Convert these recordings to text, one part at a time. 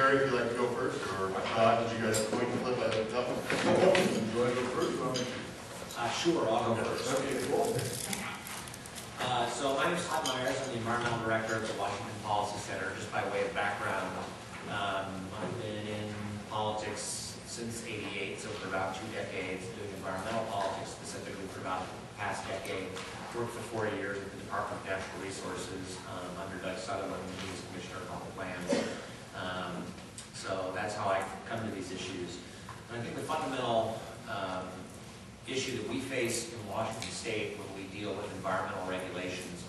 Jerry, if you'd like to go first, or did you guys point and flip that up? Do you want to go first? Sure, I'll go first. Okay, cool. So my name is Todd Myers. I'm the Environmental Director of the Washington Policy Center. Just by way of background, I've been in politics since '88, so for about 2 decades, doing environmental politics specifically for about the past decade. Worked for 4 years at the Department of Natural Resources under Doug Sutherland, he was Commissioner of Public Lands. So that's how I come to these issues. And I think the fundamental issue that we face in Washington State when we deal with environmental regulations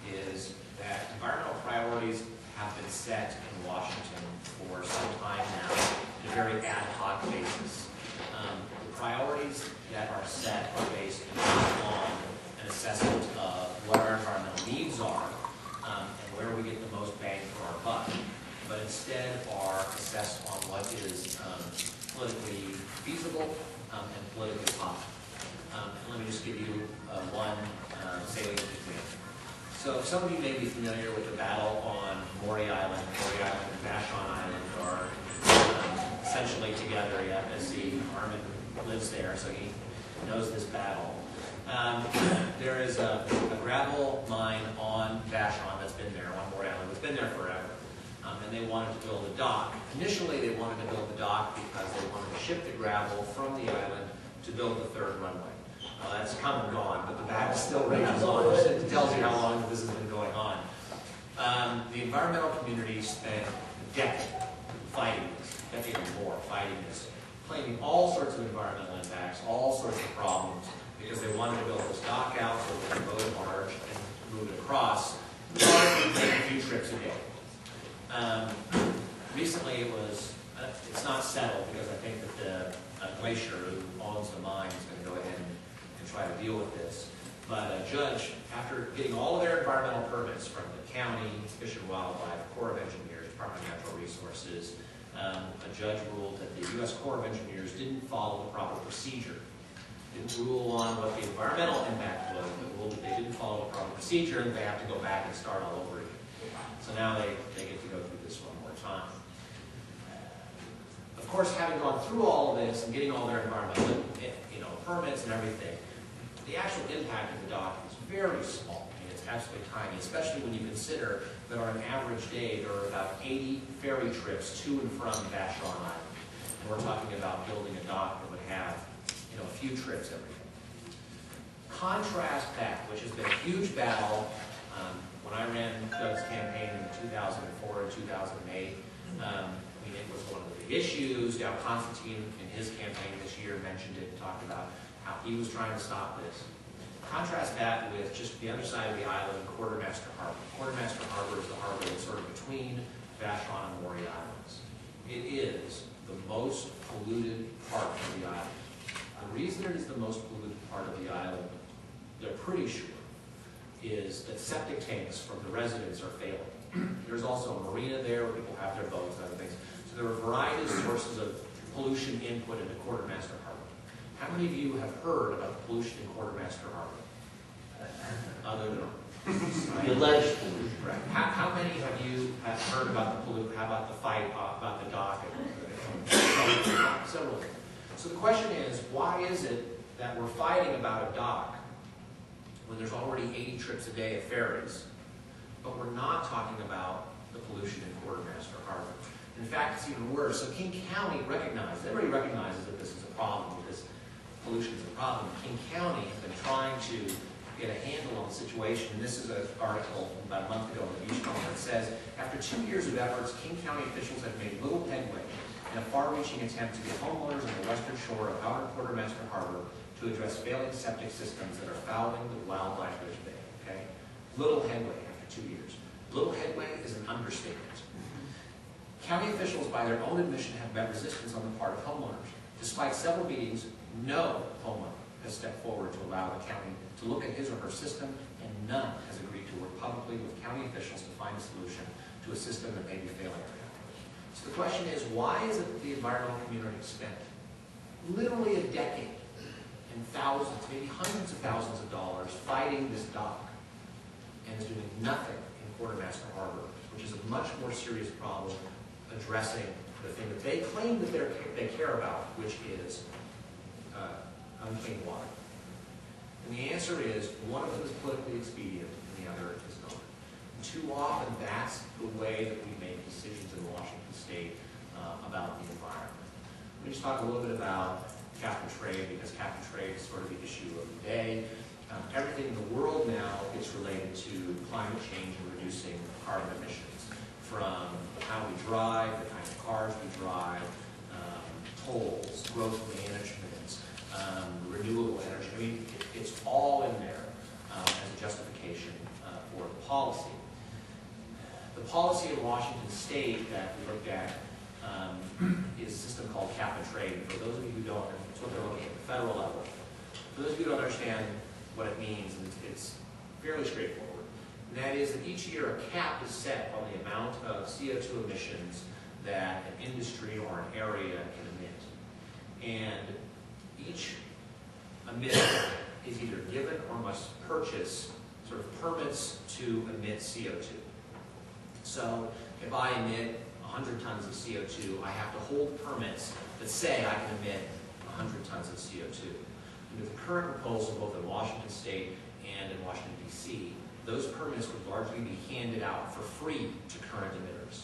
is that environmental priorities have been set in Washington for some time now in a very ad hoc basis. The priorities that are set are based on an assessment of what our environmental needs are and where we get the most bang for our buck, but instead are assessed on what is politically feasible and politically possible. Let me just give you one salient example. So some of you may be familiar with the battle on Maury Island. Maury Island and Vashon Island are essentially together yet, as Armin lives there, so he knows this battle. There is a gravel mine on Vashon that's been there, on Maury Island, that's been there forever. And they wanted to build a dock. Initially, they wanted to build the dock because they wanted to ship the gravel from the island to build the third runway. That's come and gone, but the battle still rages on. It tells you how long this has been going on. The environmental community spent a decade fighting this, a decade or more fighting this, claiming all sorts of environmental impacts, all sorts of problems, because they wanted to build this dock out so they could load a barge and move it across, and take a few trips a day. Recently, it's not settled because I think that the glacier who owns the mine is going to go ahead and try to deal with this. But a judge, after getting all of their environmental permits from the county, Fish and Wildlife, Corps of Engineers, Department of Natural Resources, a judge ruled that the U.S. Corps of Engineers didn't follow the proper procedure. Didn't rule on what the environmental impact was, but ruled that they didn't follow the proper procedure and they have to go back and start all over again. So now they get to go through this one more time. Of course, having gone through all of this and getting all their environmental permits and everything, the actual impact of the dock is very small. I mean, it's absolutely tiny, especially when you consider that on an average day there are about 80 ferry trips to and from Vashon Island. And we're talking about building a dock that would have a few trips every day. Contrast that, which has been a huge battle when I ran Doug's campaign in 2004 and 2008. It was one of the big issues. Dow Constantine, in his campaign this year, mentioned it and talked about how he was trying to stop this. Contrast that with just the other side of the island, Quartermaster Harbor. Quartermaster Harbor is the harbor that's sort of between Vashon and Maury Islands. It is the most polluted part of the island. The reason it is the most polluted part of the island, they're pretty sure, is that septic tanks from the residents are failing. There's also a marina there where people have their boats and other things. So there are a variety of sources of pollution input into Quartermaster Harbor. How many of you have heard about the pollution in Quartermaster Harbor? Other than the alleged pollution. Right. How many of you have heard about the pollution? How about the fight about the dock? Several. So the question is, why is it that we're fighting about a dock when there's already 80 trips a day of ferries, but we're not talking about the pollution in Quartermaster Harbor? In fact, it's even worse. So King County recognizes, everybody recognizes that this is a problem, because pollution is a problem. King County has been trying to get a handle on the situation. And this is an article from about a month ago in the Beach Journal that says, after 2 years of efforts, King County officials have made little headway in a far-reaching attempt to get homeowners on the western shore of outer Quartermaster Harbor to address failing septic systems that are fouling the wildlife-rich bay. Okay? Little headway after 2 years. Little headway is an understatement. County officials, by their own admission, have met resistance on the part of homeowners. Despite several meetings, no homeowner has stepped forward to allow the county to look at his or her system, and none has agreed to work publicly with county officials to find a solution to a system that may be failing right now. So the question is, why is it that the environmental community spent literally a decade and thousands, maybe hundreds of thousands of dollars fighting this dock and is doing nothing in Quartermaster Harbor, which is a much more serious problem addressing the thing that they claim that they care about, which is unclean water. And the answer is, one of them is politically expedient and the other is not. And too often, that's the way that we make decisions in Washington State about the environment. Let me just talk a little bit about cap and trade, because cap and trade is sort of the issue of the day. Everything in the world now is related to climate change and reducing carbon emissions, from how we drive, the kind of cars we drive, tolls, growth management, renewable energy. I mean, it's all in there as a justification for the policy. The policy in Washington State that we looked at is a system called cap and trade. For those of you who don't, it's what they're looking at the federal level. For those of you who don't understand what it means, it's fairly straightforward. And that is that each year a cap is set on the amount of CO2 emissions that an industry or an area can emit. And each emitter is either given or must purchase sort of permits to emit CO2. So if I emit 100 tons of CO2, I have to hold permits that say I can emit 100 tons of CO2. And with the current proposal, both in Washington State and in Washington, D.C., those permits would largely be handed out for free to current emitters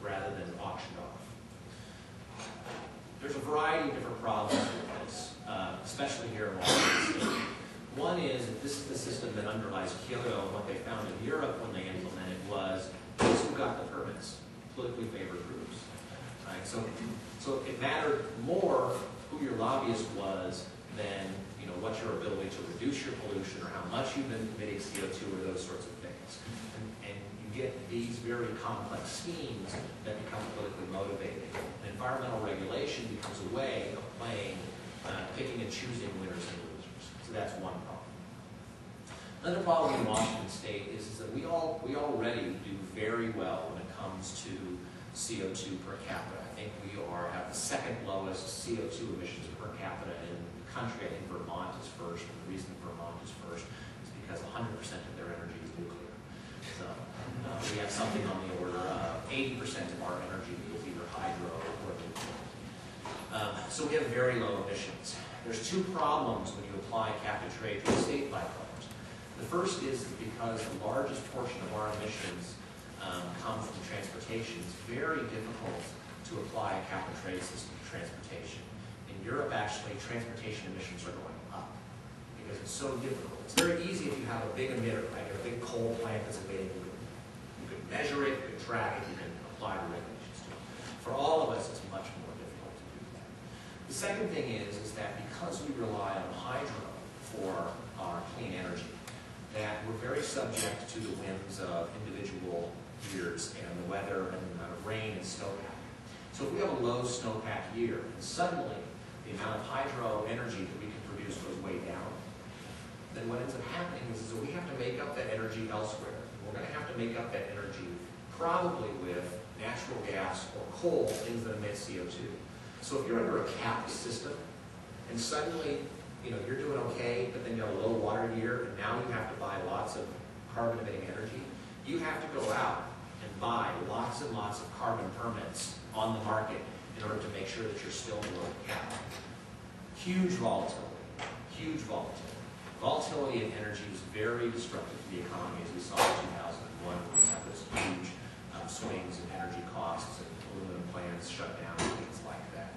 rather than auctioned off. There's a variety of different problems with this, especially here in Washington State. One is that this is the system that underlies Kyoto, and what they found in Europe when they implemented was those who got the permits, politically favored groups. Right? So it mattered more who your lobbyist was than what your ability to reduce your pollution or how much you've been emitting CO2 or those sorts of things. And you get these very complex schemes that become politically motivated. And environmental regulation becomes a way of picking and choosing winners and losers. So that's one problem. Another problem in Washington State is that we already do very well when it comes to CO2 per capita. I think we have the second lowest CO2 emissions per capita in the country. I think Vermont is first, and the reason Vermont is first is because 100% of their energy is nuclear. So we have something on the order of 80% of our energy is either hydro or nuclear. So we have very low emissions. There's two problems when you apply cap and trade to statewide programs. The first is that because the largest portion of our emissions come from transportation, it's very difficult to apply a cap and trade system to transportation. In Europe, actually, transportation emissions are going up because it's so difficult. It's very easy if you have a big emitter, right? You have a big coal plant that's emitting. You can measure it, you can track it, you can apply the regulations to it. For all of us, it's much more difficult to do that. The second thing is that because we rely on hydro for our clean energy, that we're very subject to the whims of individual years and the weather and the amount of rain and snowpack. So if we have a low snowpack year, and suddenly the amount of hydro energy that we can produce goes way down, then what ends up happening is that we have to make up that energy elsewhere. We're going to have to make up that energy probably with natural gas or coal, things that emit CO2. So if you're under a capped system, and suddenly you're doing okay, but then you have a low water year, and now you have to buy lots of carbon-emitting energy, you have to go out and buy lots and lots of carbon permits on the market in order to make sure that you're still below the cap. Huge volatility, huge volatility. Volatility in energy is very destructive to the economy, as we saw in 2001, when we had those huge swings in energy costs and aluminum plants shut down and things like that.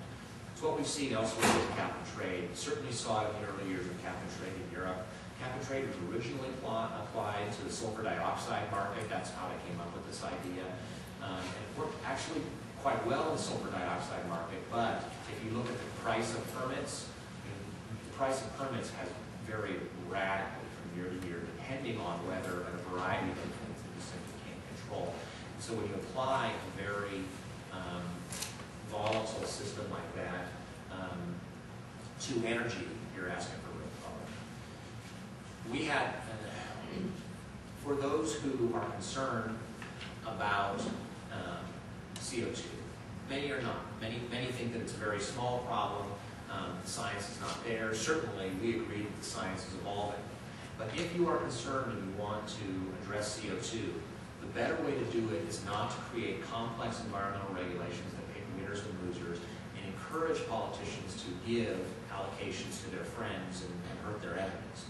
So what we've seen elsewhere with cap and trade, we certainly saw it in the early years of cap and trade in Europe. Cap and trade was originally applied to the sulfur dioxide market. That's how they came up with this idea. And it worked actually quite well in the sulfur dioxide market, but if you look at the price of permits, the price of permits has varied radically from year to year, depending on weather and a variety of things that you simply can't control. So when you apply a very volatile system like that to energy, you're asking for real power. We had, for those who are concerned about CO2, many are not. Many think that it's a very small problem. The science is not there. Certainly, we agree that the science is evolving. But if you are concerned and you want to address CO2, the better way to do it is not to create complex environmental regulations that pick winners winners and losers, and encourage politicians to give allocations to their friends and hurt their enemies.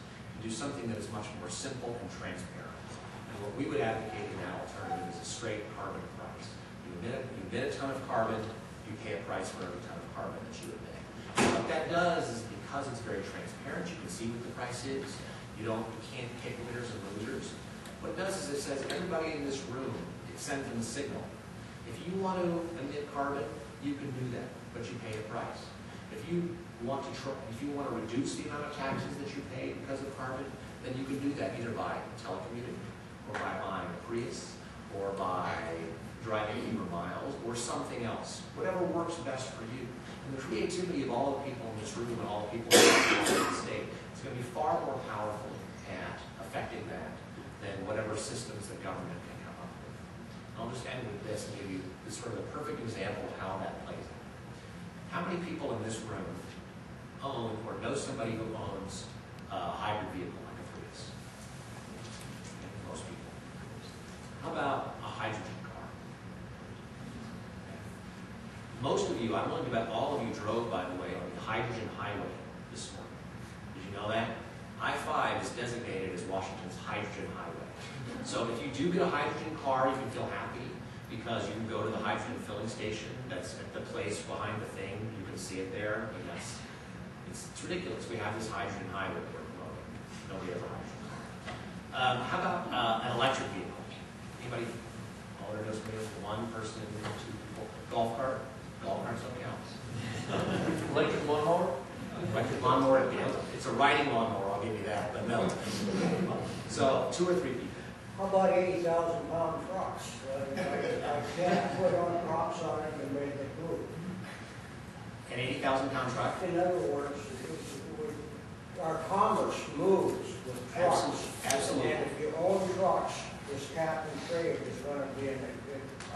Do something that is much more simple and transparent. And what we would advocate in that alternative is a straight carbon price. You emit a ton of carbon, you pay a price for every ton of carbon that you emit. And what that does is, because it's very transparent, you can see what the price is. You can't pick winners and losers. What it does is it says everybody in this room, it sends them a signal. If you want to emit carbon, you can do that, but you pay a price. If you want to reduce the amount of taxes that you pay because of carbon, then you can do that either by telecommuting, or by buying a Prius, or by driving fewer miles, or something else. Whatever works best for you. And the creativity of all the people in this room and all the people in the state is going to be far more powerful at affecting that than whatever systems that government can come up with. I'll just end with this and give you this sort of a perfect example of how that plays out. How many people in this room own or know somebody who owns a hybrid vehicle like a Prius? Most people. How about a hydrogen car? Most of you, I'm willing to bet all of you drove, by the way, on the hydrogen highway this morning. Did you know that? I-5 is designated as Washington's hydrogen highway. So if you do get a hydrogen car, you can feel happy because you can go to the hydrogen filling station that's at the place behind the thing. You can see it there. I mean, it's ridiculous. We have this hydrogen highway we're promoting. Nobody has a hydrogen car. How about an electric vehicle? Anybody? All there knows me is one person and two people. Golf cart? Golf carts don't count. Electric lawnmower? Electric lawnmower, yeah, it's a riding lawnmower, I'll give you that, but no. So 2 or 3 people. How about 80,000-pound trucks? I can't put on props on it and make it move. An 80,000-pound truck? In other words, our commerce moves with trucks. Absolutely. And if you own trucks, this cap and trade is going to be,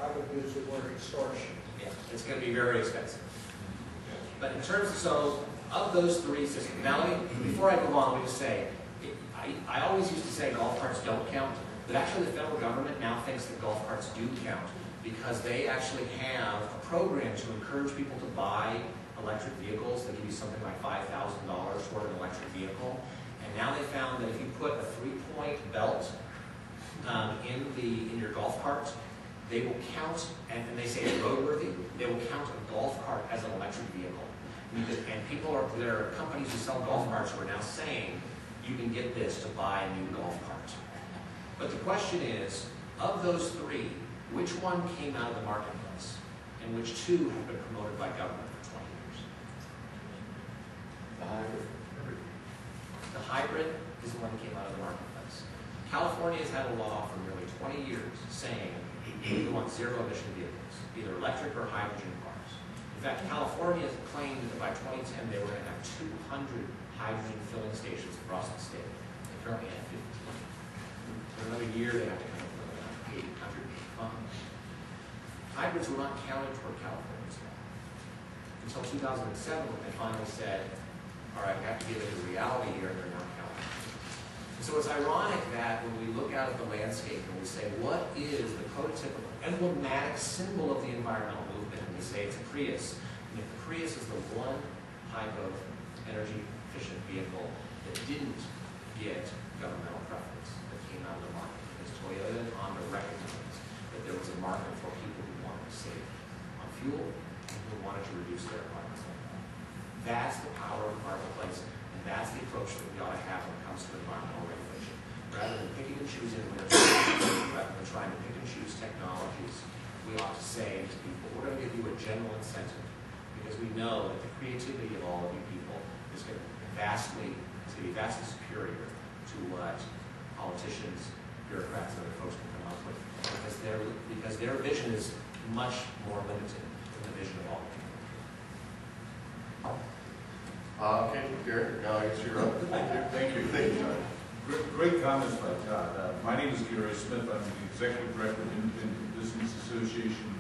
I would use the word extortion. Yeah, it's going to be very expensive. But in terms of those 3 systems, now before I go on, let me just say, I always used to say golf carts don't count, but actually the federal government now thinks that golf carts do count because they actually have a program to encourage people to buy electric vehicles. They give you something like $5,000 for an electric vehicle. And now they found that if you put a 3-point belt in your golf cart, they will count, and they say it's roadworthy, they will count a golf cart as an electric vehicle. And there are companies who sell golf carts who are now saying you can get this to buy a new golf cart. But the question is, of those 3, which one came out of the marketplace, and which 2 have been promoted by government for 20 years? The hybrid. The hybrid is the one that came out of the marketplace. California has had a law for nearly 20 years saying we want zero-emission vehicles, either electric or hydrogen cars. In fact, California claimed that by 2010 they were going to have 200 hydrogen filling stations across the state. They currently have 15. For another year, they have to come up with about 885. Hybrids were not counted toward California's law until 2007, when they finally said, all right, we have to get into reality here, and they're not counted. And so it's ironic that when we look out at the landscape and we say, what is the prototypical, emblematic symbol of the environmental movement? And we say it's a Prius. And if the Prius is the one type of energy-efficient vehicle that didn't get governmental preference, that came out of the market, because Toyota and Honda recognized that there was a market for people who wanted to save on fuel and who wanted to reduce their environmental impact. That's the power of the marketplace, and that's the approach that we ought to have when it comes to environmental regulation. Rather than picking and choosing winners, rather than trying to pick and choose technologies, we ought to say to people, we're going to give you a general incentive, because we know that the creativity of all of you people is going to be vastly superior to what politicians, bureaucrats, and other folks can come up with, because their vision is much more limited than the vision of all people. Okay, Gary, now I guess you're up. Thank you. Thank you. Great comments by Todd. My name is Gary Smith. I'm the Executive Director of the Independent Business Association.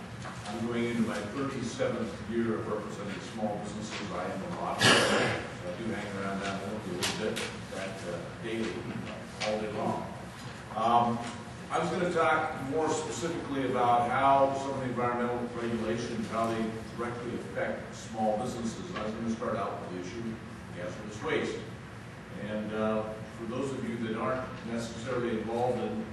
I'm going into my 37th year of representing small businesses. I am a lot. I do hang around down there a little bit, daily, all day long. I was going to talk more specifically about how some of the environmental regulations, how they directly affect small businesses. I was going to start out with the issue of hazardous waste. And for those of you that aren't necessarily involved in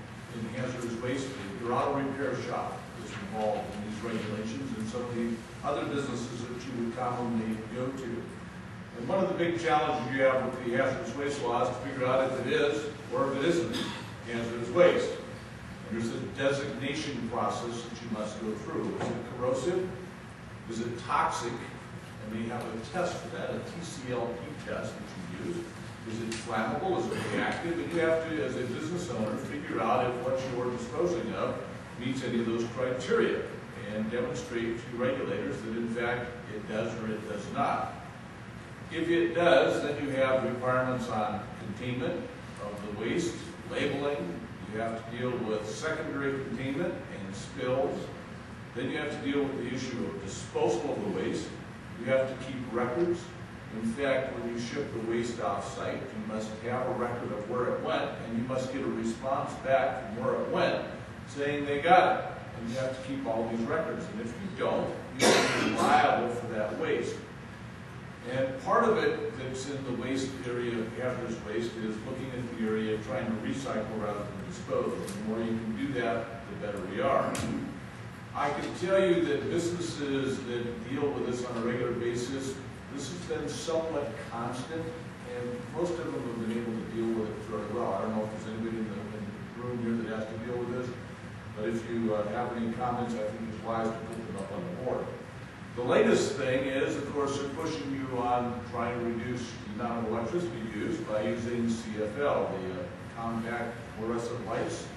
hazardous waste, your auto repair shop is involved in these regulations and some of the other businesses that you would commonly go to. And one of the big challenges you have with the hazardous waste law is to figure out if it is or if it isn't hazardous waste. And there's a designation process that you must go through. Is it corrosive? Is it toxic? And we have a test for that, a TCLP test that you use. Is it flammable? Is it reactive? And you have to, as a business owner, figure out if what you're disposing of meets any of those criteria and demonstrate to regulators that in fact it does or it does not. If it does, then you have requirements on containment of the waste, labeling. You have to deal with secondary containment and spills. Then you have to deal with the issue of disposal of the waste. You have to keep records. In fact, when you ship the waste off-site, you must have a record of where it went, and you must get a response back from where it went saying they got it. And you have to keep all these records. And if you don't, you will be liable for that waste. And part of it that's in the waste area, hazardous waste, is looking at the area of trying to recycle rather than dispose. The more you can do that, the better we are. I can tell you that businesses that deal with this on a regular basis, this has been somewhat constant, and most of them have been able to deal with it fairly well. I don't know if there's anybody in the room here that has to deal with this, but if you have any comments, I think it's wise to put them up on the board. The latest thing is, of course, they're pushing you on trying to reduce the amount of electricity used by using CFL, the compact fluorescent lights.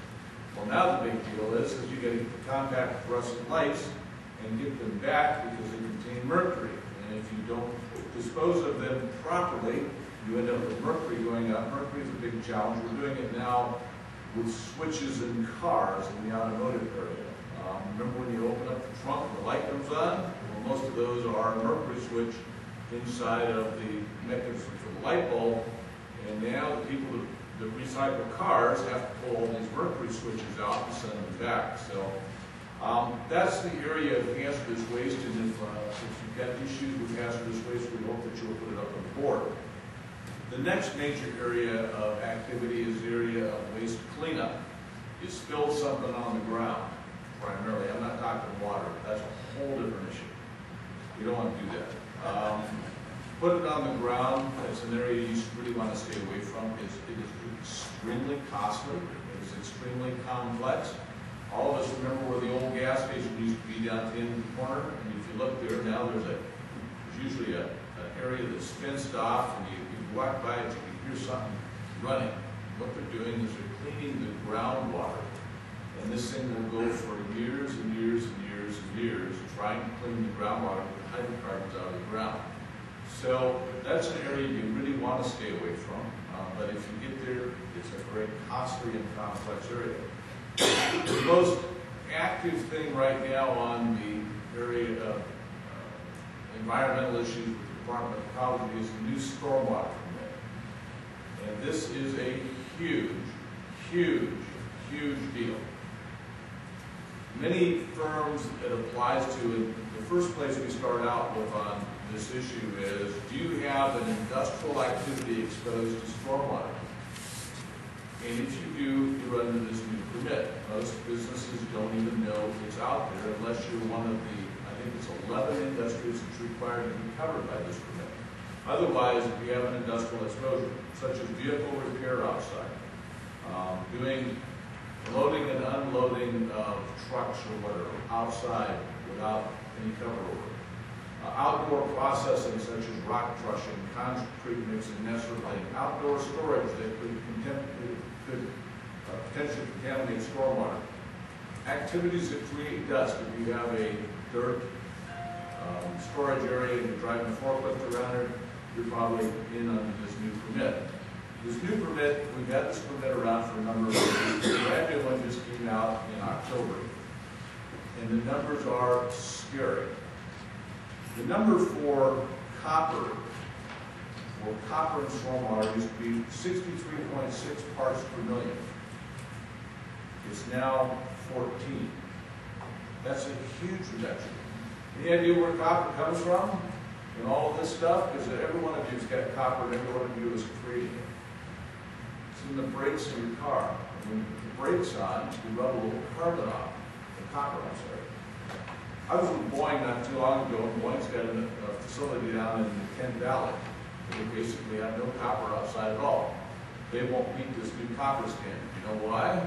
Well, now the big deal is you get the compact fluorescent lights and get them back because they contain mercury. And if you don't dispose of them properly, you end up with mercury going up. Mercury is a big challenge. We're doing it now with switches in cars in the automotive area. Remember when you open up the trunk and the light comes on? Well, most of those are a mercury switch inside of the mechanism for the light bulb. And now the people that recycle cars have to pull all these mercury switches out and send them back. So that's the area of hazardous waste. And if you've got issues with hazardous waste, we hope that you'll put it up on the board. The next major area of activity is the area of waste cleanup. You spill something on the ground, primarily. I'm not talking water. That's a whole different issue. You don't want to do that. Put it on the ground. It's an area you really want to stay away from. It is extremely costly. It is extremely complex. All of us remember where the old gas station used to be down in the corner. And if you look there now, there's usually an area that's fenced off, and you walk by it, you can hear something running. What they're doing is they're cleaning the groundwater. And this thing will go for years and years and years and years trying to clean the groundwater with hydrocarbons out of the ground. So that's an area you really want to stay away from. But if you get there, it's a very costly and complex area. The most active thing right now on the area of environmental issues with the Department of Ecology is the new stormwater permit. And this is a huge, huge, huge deal. Many firms it applies to, and the first place we start out with on this issue is, do you have an industrial activity exposed to stormwater? And if you do, you're under this new permit. Most businesses don't even know it's out there unless you're one of the, I think it's 11 industries that's required to be covered by this permit. Otherwise, if you have an industrial exposure, such as vehicle repair outside, doing loading and unloading of trucks or whatever outside without any cover over, outdoor processing such as rock crushing, concrete mixing, and that sort of thing, outdoor storage that could potentially contaminate stormwater, activities that create dust. If you have a dirt storage area and you're driving a forklift around it, you're probably in under this new permit. This new permit, we've had this permit around for a number of years. The brand new one just came out in October, and the numbers are scary. The number for copper and stormwater used to be 63.6 parts per million. It's now 14. That's a huge reduction. Any idea where copper comes from and all of this stuff? Because every one of you's got copper and every one of you is creating it. It's in the brakes of your car. When the brakes on, you rub a little carbon off. The copper, I'm sorry. I was with Boeing not too long ago, and Boeing's got a facility down in the Kent Valley. They basically have no copper outside at all. They won't meet this new copper standard. You know why?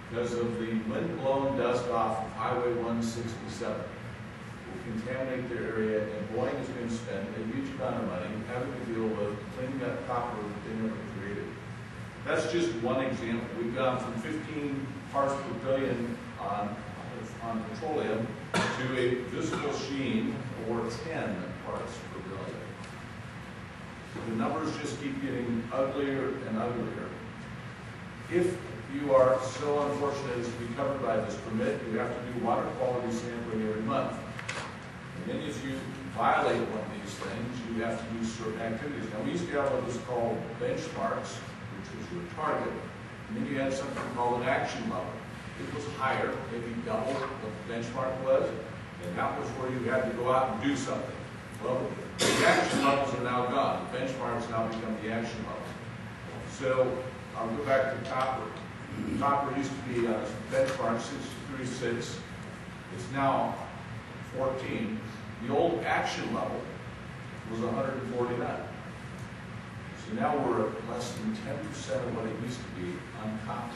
Because of the wind-blown dust off of Highway 167. Will contaminate their area, and Boeing is going to spend a huge amount of money having to deal with cleaning up copper that they never created. That's just one example. We've gone from 15 parts per billion on petroleum to a visible sheen or 10 parts per billion. The numbers just keep getting uglier and uglier. If you are so unfortunate as to be covered by this permit, you have to do water quality sampling every month. And then if you violate one of these things, you have to do certain activities. Now, we used to have what was called benchmarks, which was your target. And then you had something called an action level. It was higher, maybe double what the benchmark was, and that was where you had to go out and do something. Well, the action levels are now gone. The benchmarks now become the action levels. So I'll go back to copper. Copper used to be benchmark 636. It's now 14. The old action level was 149. So now we're at less than 10% of what it used to be on copper.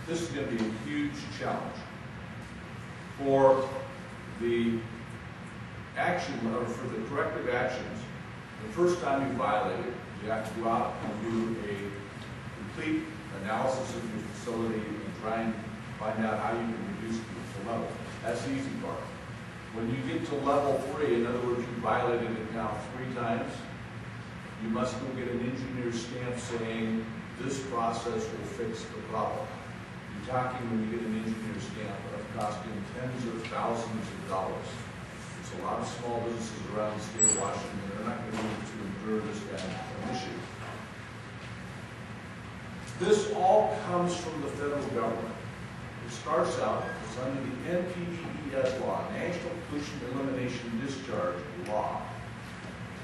This is going to be a huge challenge. For the action, or for the corrective actions, the first time you violate it, you have to go out and do a complete analysis of your facility and try and find out how you can reduce the level. That's the easy part. When you get to level 3, in other words, you violated it now 3 times, you must go get an engineer's stamp saying this process will fix the problem. You're talking, when you get an engineer's stamp, of costing tens of thousands of dollars. It's a lot of small businesses around the state of Washington that are not going to be able to endure this kind of issue. This all comes from the federal government. It starts out as under the NPDES law, National Pollution Elimination Discharge Law.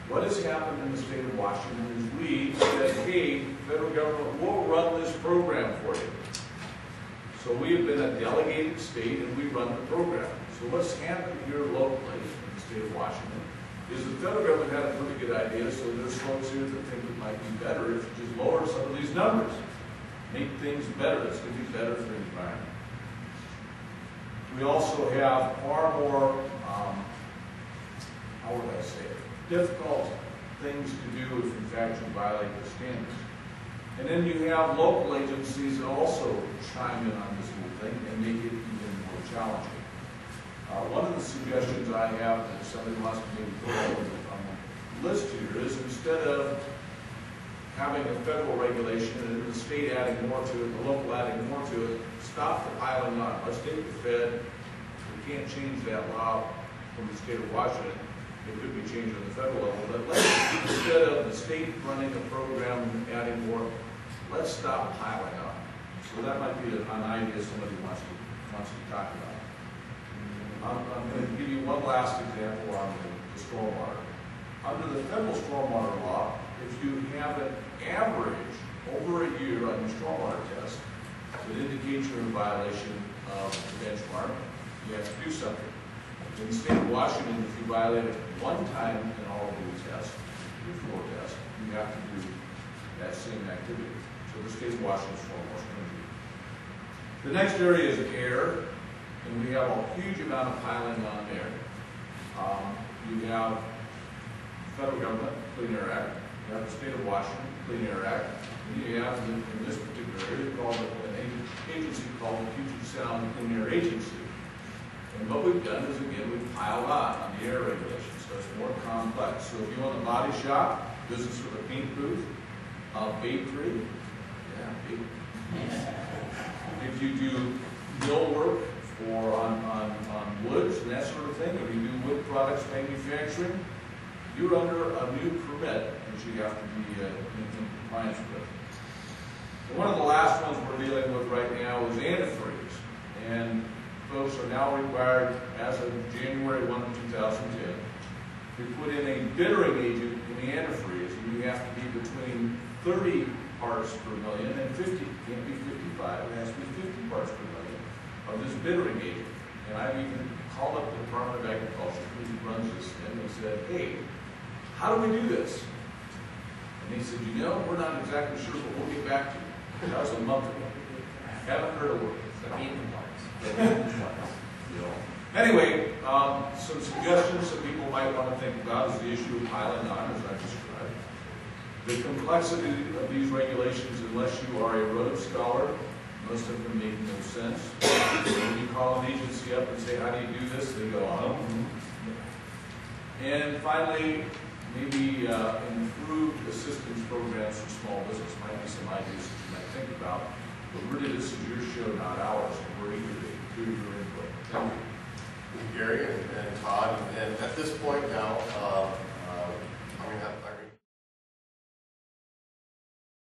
What has happened in the state of Washington is we said, hey, federal government, we'll run this program for you. So we have been a delegated state and we run the program. So what's happened here locally in the state of Washington is the federal government had a pretty good idea, so there's folks here that think it might be better if you just lower some of these numbers. Make things better. It's going to be better for the environment. We also have far more, how would I say it, difficult things to do if in fact you violate the standards. And then you have local agencies that also chime in on this whole thing and make it even more challenging. One of the suggestions I have that somebody wants to maybe put on the list here is instead of having a federal regulation and the state adding more to it, the local adding more to it, stop the piling on. Let's take the Fed. We can't change that law from the state of Washington. It could be changed on the federal level, but let's, instead of the state running a program and adding more, let's stop piling on. So that might be an idea somebody wants to talk about. I'm going to give you one last example on the stormwater. Under the federal stormwater law, if you have an average over a year on your stormwater test that indicates you're in violation of the benchmark, you have to do something. In the state of Washington, if you violate it one time in all of these tests, your 4 tests, you have to do that same activity. So the state of Washington's stormwater energy. The next area is air, and we have a huge amount of piling on there. You have federal government, Clean Air Act. You have the state of Washington, Clean Air Act. And you have, in this particular area, an agency called the Puget Sound Clean Air Agency. And what we've done is, again, we've piled on the air regulations, so it's more complex. So if you own a body shop, business with a paint booth, bakery, if you do mill work or on woods and that sort of thing, or you do wood products manufacturing, you're under a new permit that you have to be in compliance with. And one of the last ones we're dealing with right now is antifreeze. And folks are now required, as of January 1, 2010, to put in a bittering agent in the antifreeze. And you have to be between 30 parts per million and 50. It can't be 55, it has to be 50 parts per million of this bittering agent. And I've even called up the Department of Agriculture, who runs this thing, and said, hey, how do we do this? And they said, you know, we're not exactly sure, but we'll get back to you. That was a month ago. Haven't heard a word. So be in compliance. You know. Anyway, some suggestions that people might want to think about is the issue of piling on, as I described. The complexity of these regulations, unless you are a road scholar, most of them make no sense. When you call an agency up and say, how do you do this? They go, oh. And finally, maybe improved assistance programs for small business might be some ideas that you might think about. But really, this is your show, not ours, and we're eager to hear your input. Thank you. Gary and Todd, and at this point now,